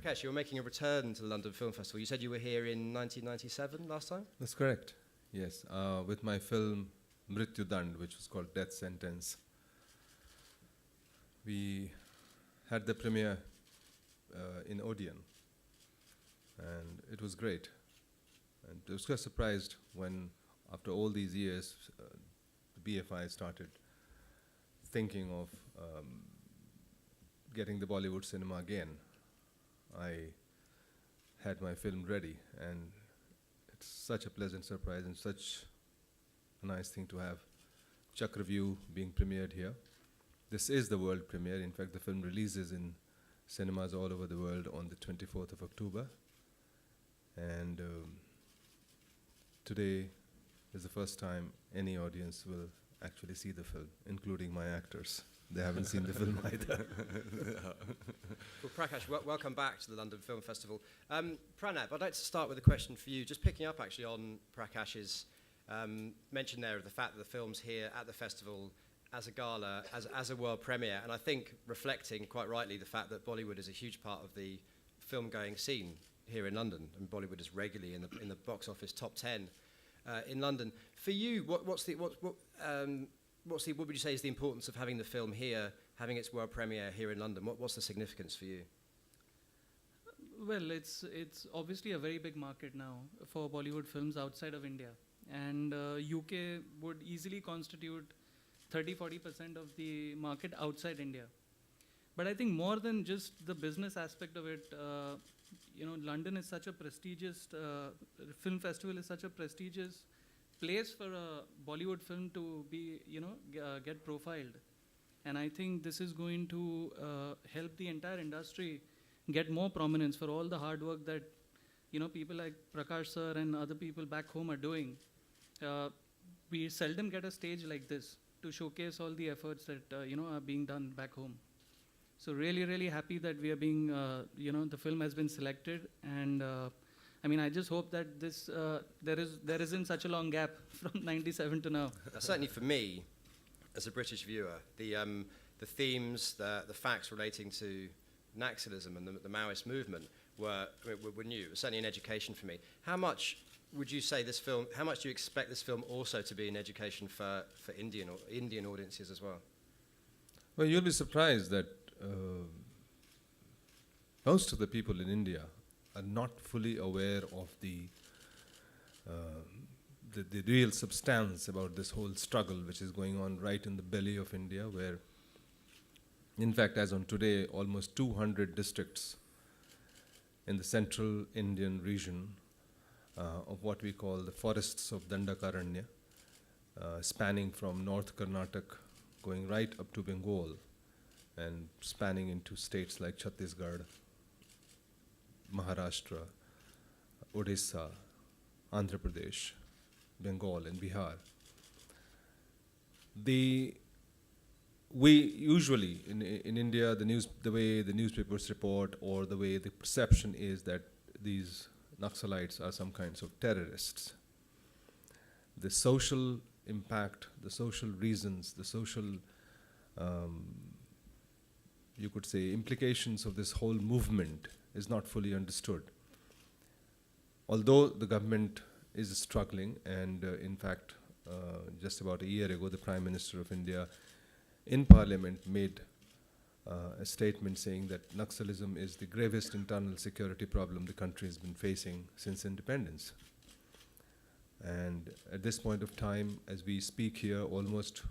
Prakash, you're making a return to the London Film Festival. You said you were here in 1997 last time? That's correct, yes. With my film Mrityu Dand, which was called Death Sentence. We had the premiere in Odeon, and it was great. And I was quite surprised when, after all these years, the BFI started thinking of getting the Bollywood cinema again. I had my film ready, and it's such a pleasant surprise and such a nice thing to have Chakravyuh being premiered here. This is the world premiere. In fact, the film releases in cinemas all over the world on the 24th of October. And today is the first time any audience will actually see the film, including my actors. They haven't seen the film either. Well, Prakash, welcome back to the London Film Festival. Pranab, I'd like to start with a question for you, just picking up actually on Prakash's mention there of the fact that the film's here at the festival as a gala, as a world premiere, and I think reflecting quite rightly the fact that Bollywood is a huge part of the film-going scene here in London, and Bollywood is regularly in the box office top 10 in London. For you, what would you say is the importance of having the film here, having its world premiere here in London? What's the significance for you? Well, it's obviously a very big market now for Bollywood films outside of India, and UK would easily constitute 30-40% of the market outside India. But I think more than just the business aspect of it, London is such a prestigious film festival, is such a prestigious place for a Bollywood film to be, get profiled. And I think this is going to help the entire industry get more prominence for all the hard work that, people like Prakash sir and other people back home are doing. We seldom get a stage like this to showcase all the efforts that, are being done back home. So really, really happy that we are being, the film has been selected, and I just hope that this there isn't such a long gap from '97 to now. Certainly for me, as a British viewer, the themes, the facts relating to Naxalism and the Maoist movement were new. It was certainly an education for me. How much would you say this film? How much do you expect this film also to be an education for Indian audiences as well? Well, you'll be surprised that most of the people in India are not fully aware of the real substance about this whole struggle which is going on right in the belly of India, where, in fact, as on today, almost 200 districts in the central Indian region of what we call the forests of Dandakaranya, spanning from North Karnataka, going right up to Bengal, and spanning into states like Chhattisgarh, Maharashtra, Odisha, Andhra Pradesh, Bengal, and Bihar. We usually in India, the way the newspapers report, or the way the perception is that these Naxalites are some kinds of terrorists. The social impact, the social reasons, the social you could say implications of this whole movement is not fully understood. Although the government is struggling, and in fact, just about a year ago, the Prime Minister of India in Parliament made a statement saying that Naxalism is the gravest internal security problem the country has been facing since independence. And at this point of time, as we speak here, almost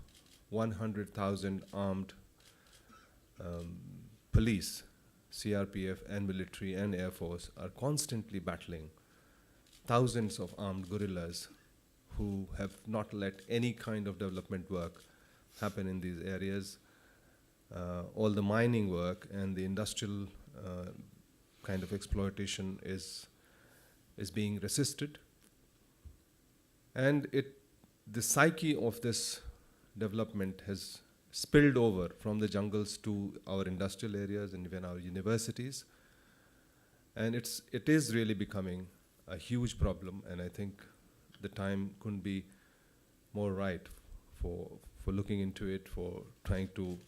100,000 armed police, CRPF and military and Air Force are constantly battling thousands of armed guerrillas who have not let any kind of development work happen in these areas. All the mining work and the industrial kind of exploitation is being resisted. And the psyche of this development has spilled over from the jungles to our industrial areas and even our universities. And it is really becoming a huge problem, and I think the time couldn't be more right for looking into it, for trying to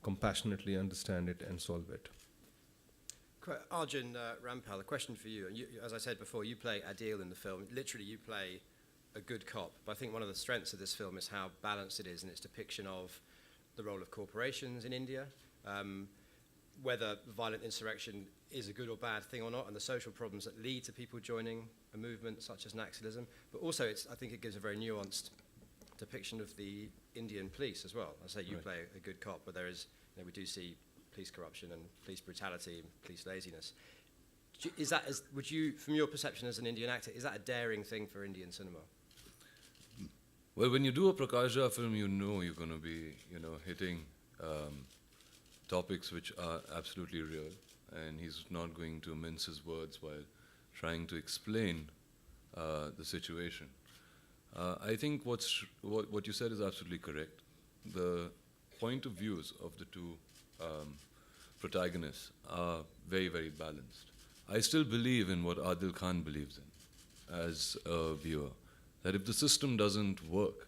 compassionately understand it and solve it. Arjun Rampal, a question for you. And you. As I said before, you play Adil in the film. Literally, you play a good cop. But I think one of the strengths of this film is how balanced it is in its depiction of the role of corporations in India, whether violent insurrection is a good or bad thing or not, and the social problems that lead to people joining a movement such as Naxalism. But also, I think it gives a very nuanced depiction of the Indian police as well. I say you play a good cop, but there is, we do see police corruption and police brutality and police laziness. Is that, would you, from your perception as an Indian actor, is that a daring thing for Indian cinema? Well, when you do a Prakash Jha film, you know you're going to be, hitting topics which are absolutely real, and he's not going to mince his words while trying to explain the situation. I think what you said is absolutely correct. The point of views of the two protagonists are very, very balanced. I still believe in what Adil Khan believes in as a viewer, that if the system doesn't work,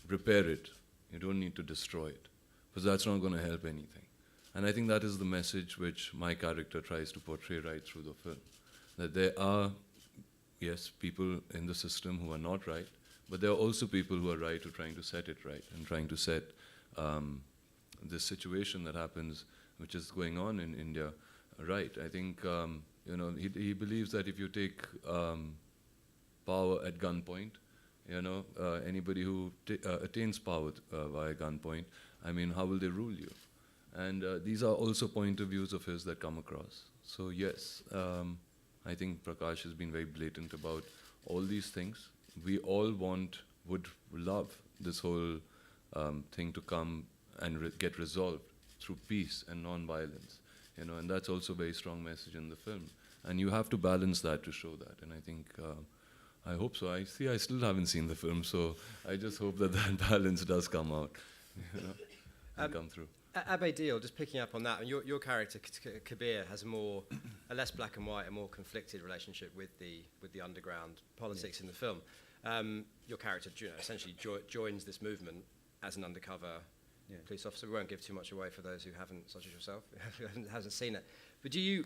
repair it. You don't need to destroy it, because that's not going to help anything. And I think that is the message which my character tries to portray right through the film, that there are, yes, people in the system who are not right, but there are also people who are right who are trying to set it right and trying to set this situation that happens, which is going on in India, right. I think, he believes that if you take power at gunpoint, anybody who attains power via gunpoint, how will they rule you? And these are also point of views of his that come across. So yes, I think Prakash has been very blatant about all these things. We all would love this whole thing to come and get resolved through peace and non-violence, and that's also a very strong message in the film. And you have to balance that to show that, and I think, I hope so. I still haven't seen the film, so I just hope that balance does come out, and come through. Abbe Deal, just picking up on that, and your character Kabir has a less black and white, a more conflicted relationship with the underground politics in the film. Your character, essentially joins this movement as an undercover police officer. We won't give too much away for those who haven't, such as yourself, who hasn't seen it. But did you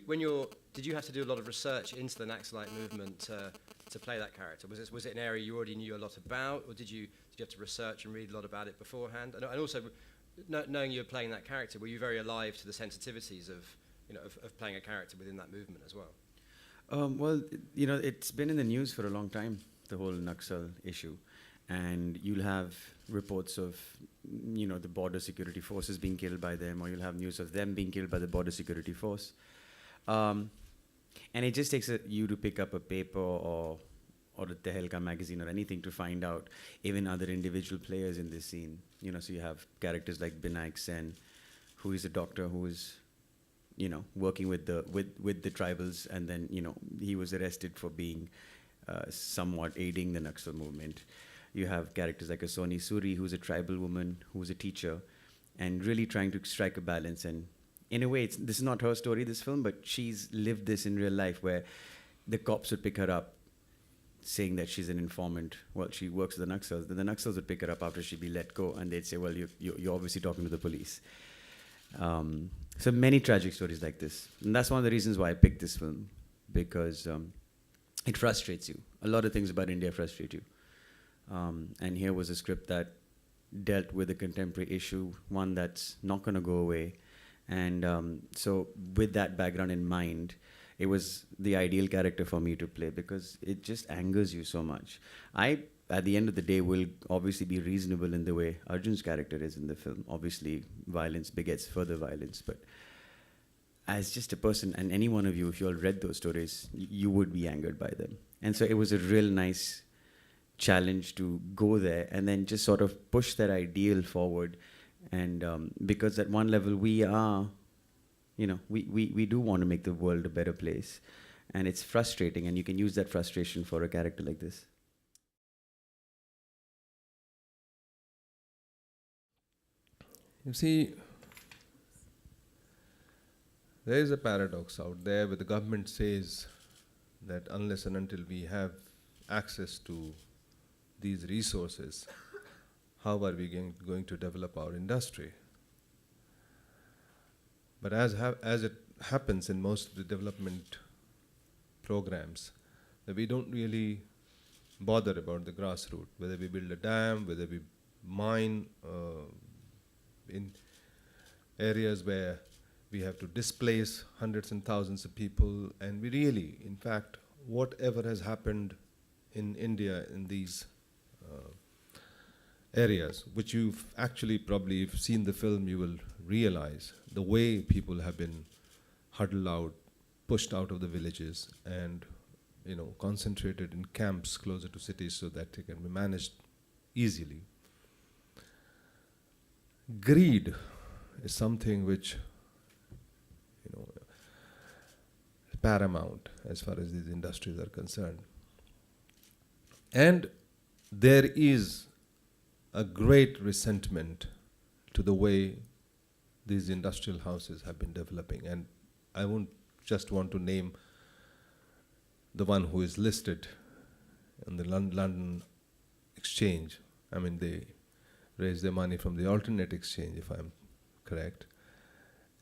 have to do a lot of research into the Naxalite movement to play that character? Was it an area you already knew a lot about, or did you have to research and read a lot about it beforehand? And also, knowing you were playing that character, were you very alive to the sensitivities of playing a character within that movement as well? Well, it's been in the news for a long time, the whole Naxal issue. And you'll have reports of, the border security forces being killed by them, or you'll have news of them being killed by the border security force. And it just takes you to pick up a paper or the Tehelka magazine or anything to find out even other individual players in this scene. So you have characters like Binayak Sen, who is a doctor who is, working with the tribals, and then, he was arrested for being somewhat aiding the Naxal movement. You have characters like a Soni Suri, who's a tribal woman, who's a teacher, and really trying to strike a balance. And in a way, this is not her story, this film, but she's lived this in real life, where the cops would pick her up saying that she's an informant. Well, she works with the Naxals. Then the Naxals would pick her up after she'd be let go, and they'd say, well, you're obviously talking to the police. So many tragic stories like this. And that's one of the reasons why I picked this film, because it frustrates you. A lot of things about India frustrate you. And here was a script that dealt with a contemporary issue, one that's not going to go away. And so with that background in mind, it was the ideal character for me to play, because it just angers you so much. I, at the end of the day, will obviously be reasonable in the way Arjun's character is in the film. Obviously, violence begets further violence, but as just a person, and any one of you, if you all read those stories, you would be angered by them. And so it was a real nice challenge to go there and then just sort of push that ideal forward. And because at one level we are, we do want to make the world a better place. And it's frustrating, and you can use that frustration for a character like this. You see, there is a paradox out there where the government says that unless and until we have access to these resources, how are we going to develop our industry? But as happens in most of the development programs, that we don't really bother about the grassroots, whether we build a dam, whether we mine in areas where we have to displace hundreds and thousands of people, and we really, in fact, whatever has happened in India in these areas, which you've actually probably, if you've seen the film, you will realize the way people have been huddled out, pushed out of the villages, and concentrated in camps closer to cities so that they can be managed easily. Greed is something which is paramount as far as these industries are concerned. And there is a great resentment to the way these industrial houses have been developing. And I won't just want to name the one who is listed in the London Exchange. I mean, they raise their money from the alternate exchange, if I'm correct.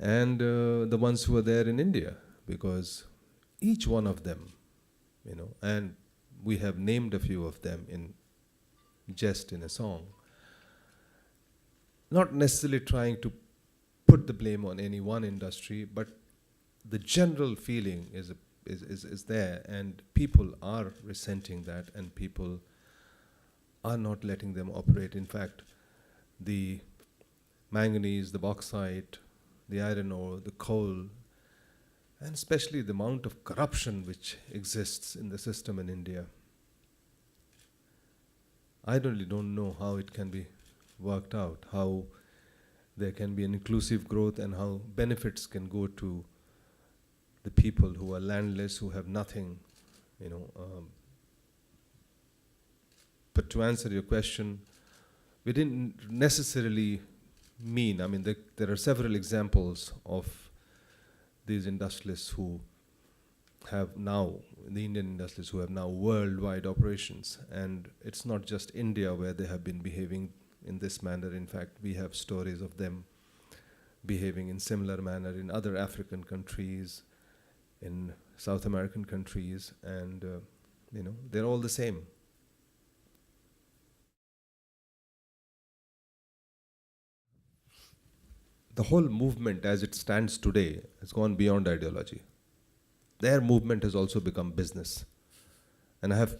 And the ones who are there in India, because each one of them, and we have named a few of them in jest in a song, not necessarily trying to put the blame on any one industry, but the general feeling is there, and people are resenting that, and people are not letting them operate. In fact, the manganese, the bauxite, the iron ore, the coal, and especially the amount of corruption which exists in the system in India, I really don't know how it can be worked out, how there can be an inclusive growth, and how benefits can go to the people who are landless, who have nothing, But to answer your question, we didn't necessarily mean, I mean, there are several examples of these industrialists who have now, the Indian industrialists who have now worldwide operations. And it's not just India where they have been behaving in this manner. In fact, we have stories of them behaving in similar manner in other African countries, in South American countries, and they're all the same. The whole movement as it stands today has gone beyond ideology. Their movement has also become business. And I have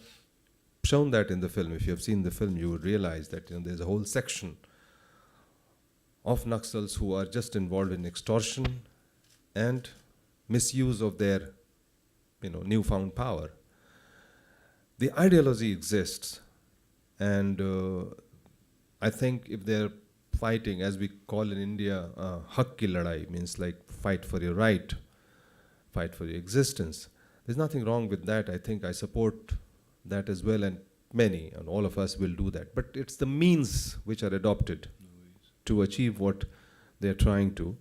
shown that in the film. If you have seen the film, you would realize that there's a whole section of Naxals who are just involved in extortion and misuse of their newfound power. The ideology exists, and I think if they're fighting, as we call in India, hak ki ladai, means like fight for your right, fight for your existence. There's nothing wrong with that. I think I support that as well, and many, and all of us will do that. But it's the means which are adopted to achieve what they're trying to.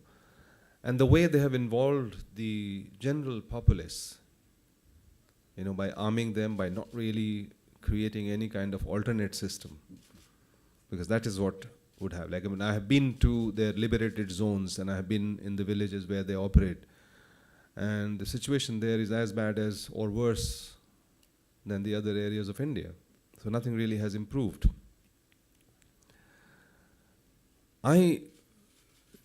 And the way they have involved the general populace, by arming them, by not really creating any kind of alternate system, because that is what would have. Like, I have been to their liberated zones, and I have been in the villages where they operate, and the situation there is as bad as or worse than the other areas of India. So nothing really has improved.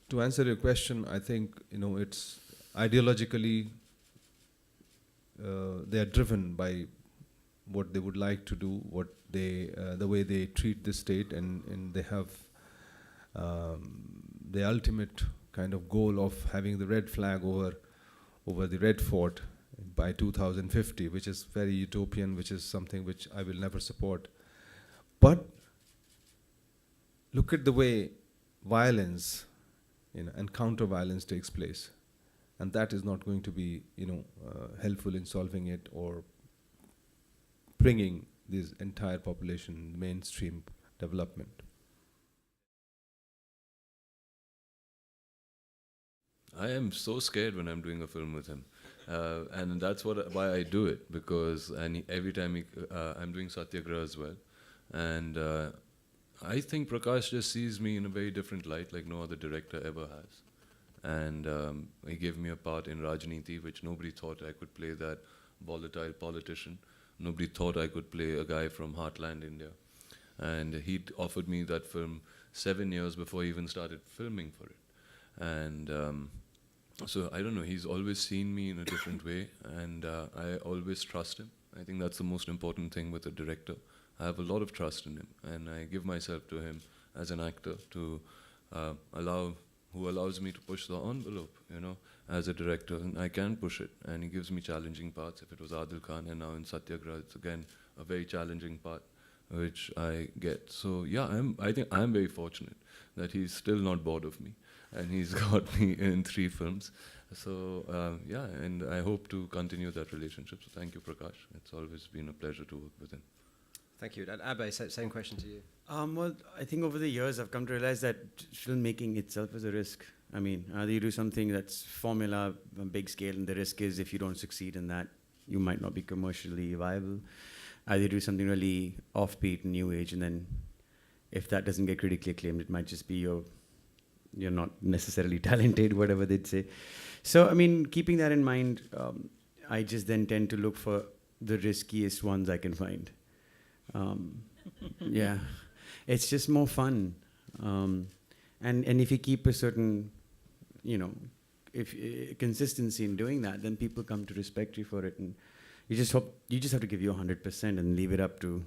To answer your question, I think it's ideologically they are driven by what they would like to do, what they the way they treat the state, and they have the ultimate kind of goal of having the red flag over the Red Fort by 2050, which is very utopian, which is something which I will never support. But look at the way violence and counter-violence takes place. And that is not going to be helpful in solving it or bringing this entire population mainstream development. I am so scared when I'm doing a film with him. And that's why I do it, because every time I'm doing Satyagraha as well. And I think Prakash just sees me in a very different light, like no other director ever has. And he gave me a part in Rajniti, which nobody thought I could play that volatile politician. Nobody thought I could play a guy from Heartland, India. And he'd offered me that film 7 years before he even started filming for it. And so I don't know, he's always seen me in a different way, and I always trust him. I think that's the most important thing with a director. I have a lot of trust in him, and I give myself to him as an actor to who allows me to push the envelope, you know, as a director, and I can push it. And he gives me challenging parts. If it was Adil Khan, and now in Satyagraha, it's again a very challenging part, which I get. So yeah, I think I'm very fortunate that he's still not bored of me, and he's got me in 3 films. So yeah, and I hope to continue that relationship. So thank you, Prakash. It's always been a pleasure to work with him. Thank you. And Abhay, same question to you. Well, I think over the years I've come to realize that filmmaking itself is a risk. I mean, either you do something that's formula, a big scale, and the risk is if you don't succeed in that, you might not be commercially viable. Either you do something really offbeat, new age, and then if that doesn't get critically acclaimed, it might just be you're not necessarily talented, whatever they'd say. So, I mean, keeping that in mind, I just then tend to look for the riskiest ones I can find. Yeah, it's just more fun. And if you keep a certain, consistency in doing that, then people come to respect you for it. And you just have to give you 100% and leave it up to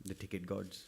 the ticket gods.